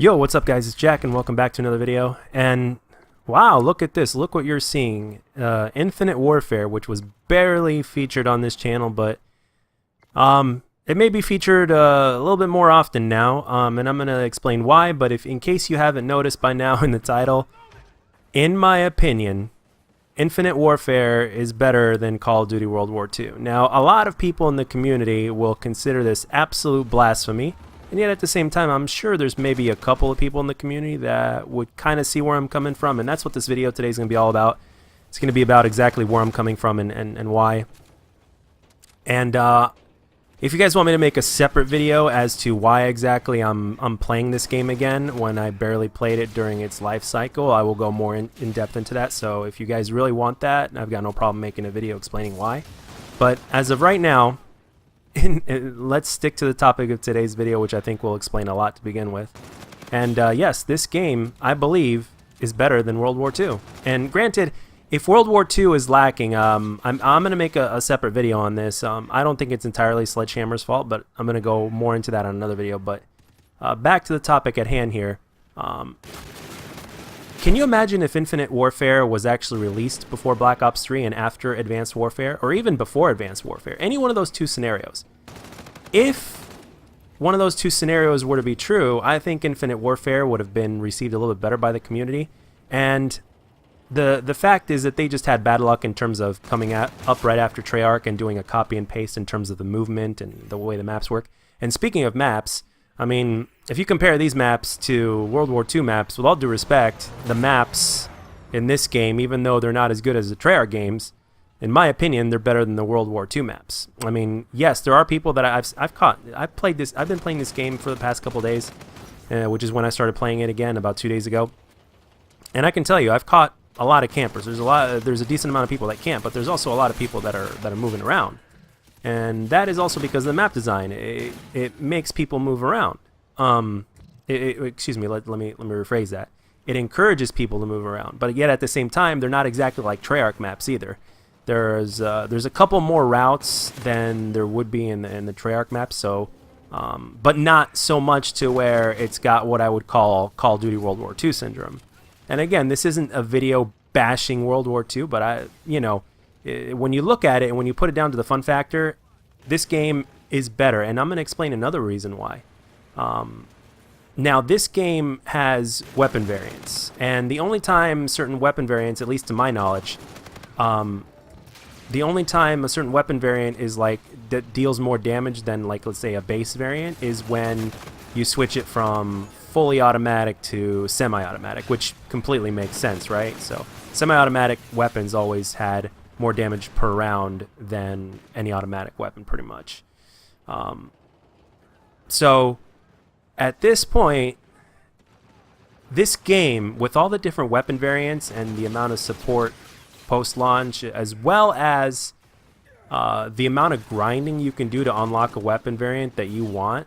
Yo, what's up guys, it's Jack and welcome back to another video. And wow, look at this, look what you're seeing. Infinite Warfare, which was barely featured on this channel, but it may be featured a little bit more often now, and I'm going to explain why. But if in case you haven't noticed by now in the title, in my opinion, Infinite Warfare is better than Call of Duty World War II. Now, a lot of people in the community will consider this absolute blasphemy. And yet at the same time, I'm sure there's maybe a couple of people in the community that would kind of see where I'm coming from. And that's what this video today is going to be all about. It's going to be about exactly where I'm coming from and why. And if you guys want me to make a separate video as to why exactly I'm playing this game again when I barely played it during its life cycle, I will go more in depth into that. So if you guys really want that, I've got no problem making a video explaining why. But as of right now, let's stick to the topic of today's video, which I think will explain a lot to begin with. And yes, this game, I believe, is better than World War II. And granted, if World War II is lacking, I'm going to make a separate video on this. I don't think it's entirely Sledgehammer's fault, but I'm going to go more into that on another video. But back to the topic at hand here. Can you imagine if Infinite Warfare was actually released before Black Ops 3 and after Advanced Warfare, or even before Advanced Warfare? Any one of those two scenarios. If one of those two scenarios were to be true, I think Infinite Warfare would have been received a little bit better by the community. And the fact is that they just had bad luck in terms of coming up right after Treyarch and doing a copy and paste in terms of the movement and the way the maps work. And speaking of maps, I mean, if you compare these maps to World War II maps, with all due respect, the maps in this game, even though they're not as good as the Treyarch games, in my opinion, they're better than the World War II maps. I mean, yes, there are people that I've caught. I've been playing this game for the past couple days, which is when I started playing it again about 2 days ago. And I can tell you, I've caught a lot of campers. There's a decent amount of people that camp, but there's also a lot of people that are moving around. And that is also because of the map design. It makes people move around. Excuse me, let me rephrase that. It encourages people to move around, but yet at the same time, they're not exactly like Treyarch maps either. There's a couple more routes than there would be in the Treyarch maps, so but not so much to where it's got what I would call Call of Duty World War II syndrome. And again, this isn't a video bashing World War II, but when you look at it and when you put it down to the fun factor, this game is better, and I'm going to explain another reason why. Now, this game has weapon variants, and the only time certain weapon variants, at least to my knowledge, the only time a certain weapon variant is that deals more damage than, let's say, a base variant is when you switch it from fully automatic to semi-automatic, which completely makes sense, right? So semi-automatic weapons always had more damage per round than any automatic weapon, pretty much. So at this point, this game, with all the different weapon variants and the amount of support post-launch, as well as the amount of grinding you can do to unlock a weapon variant that you want,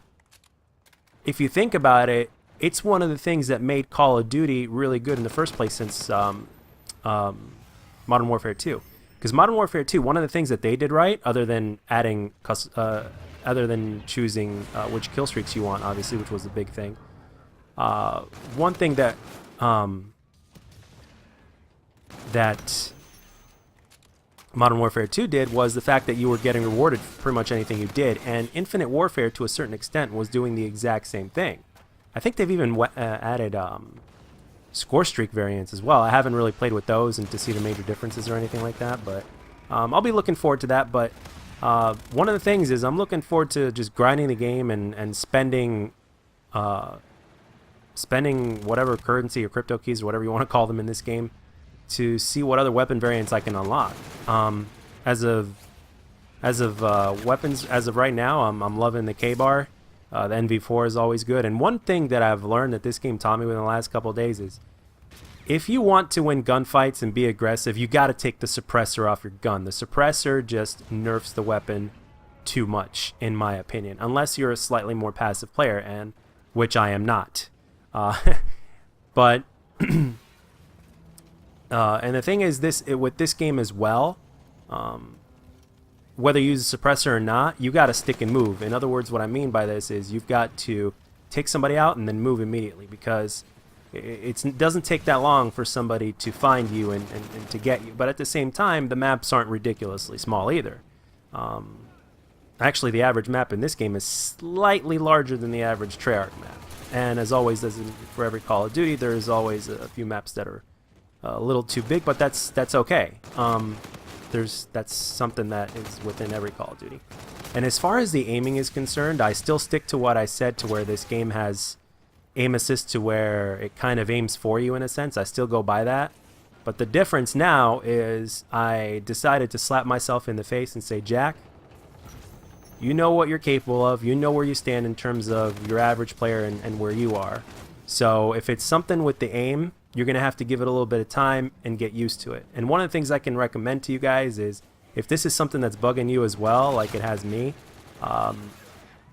if you think about it, it's one of the things that made Call of Duty really good in the first place since Modern Warfare 2. Because Modern Warfare 2, one of the things that they did right, other than choosing which kill streaks you want, obviously, which was the big thing. One thing that Modern Warfare 2 did was the fact that you were getting rewarded for pretty much anything you did, and Infinite Warfare, to a certain extent, was doing the exact same thing. I think they've even added score streak variants as well. I haven't really played with those and to see the major differences or anything like that, but I'll be looking forward to that. But one of the things is I'm looking forward to just grinding the game and spending whatever currency or crypto keys or whatever you want to call them in this game to see what other weapon variants I can unlock. As of weapons, as of right now, I'm loving the K-bar. The NV4 is always good. And one thing that I've learned that this game taught me within the last couple of days is if you want to win gunfights and be aggressive, you got to take the suppressor off your gun. The suppressor just nerfs the weapon too much, in my opinion, unless you're a slightly more passive player, and which I am not. But and the thing is, with this game as well, whether you use a suppressor or not, you got to stick and move. In other words, what I mean by this is you've got to take somebody out and then move immediately, because it doesn't take that long for somebody to find you and to get you. But at the same time, the maps aren't ridiculously small either. Actually, the average map in this game is slightly larger than the average Treyarch map. And as always, as for every Call of Duty, there's always a few maps that are a little too big, but that's okay. That's something that is within every Call of Duty. And as far as the aiming is concerned, I still stick to what I said, to where this game has aim assist to where it kind of aims for you in a sense. I still go by that. But the difference now is I decided to slap myself in the face and say, Jack, you know what you're capable of. You know where you stand in terms of your average player and where you are. So if it's something with the aim, you're going to have to give it a little bit of time and get used to it. And one of the things I can recommend to you guys is, if this is something that's bugging you as well, like it has me,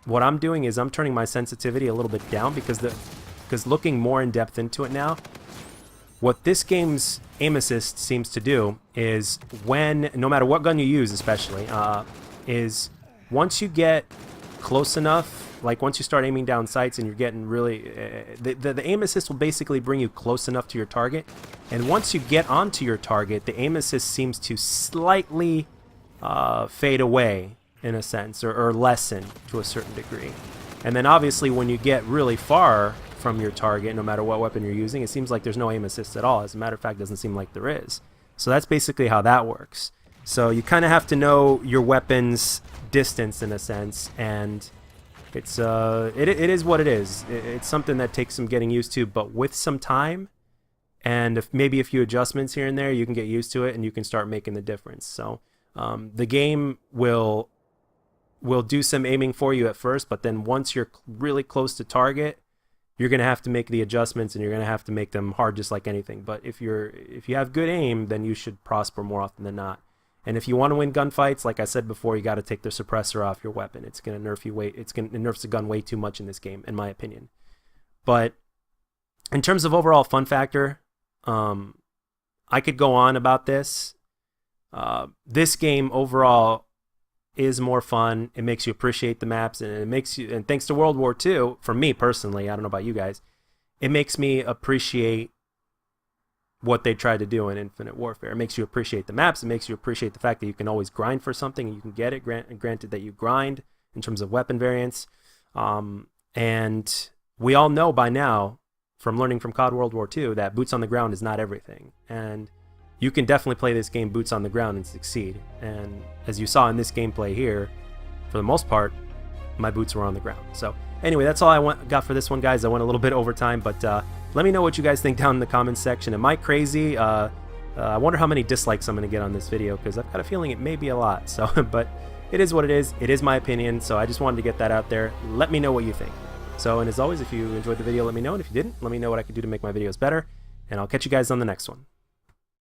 what I'm doing is I'm turning my sensitivity a little bit down, because looking more in depth into it now, what this game's aim assist seems to do is, no matter what gun you use especially, is once you get close enough, like once you start aiming down sights and you're getting really, the aim assist will basically bring you close enough to your target. And once you get onto your target, the aim assist seems to slightly fade away in a sense, or lessen to a certain degree. And then obviously when you get really far from your target, no matter what weapon you're using, it seems like there's no aim assist at all. As a matter of fact, it doesn't seem like there is. So that's basically how that works. So you kind of have to know your weapon's distance in a sense, and it's it is what it is. It's something that takes some getting used to, but with some time and maybe a few adjustments here and there, you can get used to it and you can start making the difference. So the game will do some aiming for you at first, but then once you're really close to target, you're going to have to make the adjustments, and you're going to have to make them hard, just like anything. But if you have good aim, then you should prosper more often than not. And if you want to win gunfights, like I said before, you got to take the suppressor off your weapon. It's going to nerf you it nerfs the gun way too much in this game, in my opinion. But in terms of overall fun factor, I could go on about this. This game overall is more fun. It makes you appreciate the maps, and and thanks to World War II, for me personally, I don't know about you guys, it makes me appreciate what they tried to do in Infinite Warfare. It makes you appreciate the maps. It makes you appreciate the fact that you can always grind for something and you can get it. Granted that you grind in terms of weapon variants. And we all know by now, from learning from COD World War II, that boots on the ground is not everything. And you can definitely play this game boots on the ground and succeed. And as you saw in this gameplay here, for the most part, my boots were on the ground. So anyway, that's all I got for this one, guys. I went a little bit over time, but let me know what you guys think down in the comments section. Am I crazy? I wonder how many dislikes I'm going to get on this video, because I've got a feeling it may be a lot. So, but it is what it is. It is my opinion, so I just wanted to get that out there. Let me know what you think. So, and as always, if you enjoyed the video, let me know. And if you didn't, let me know what I could do to make my videos better. And I'll catch you guys on the next one.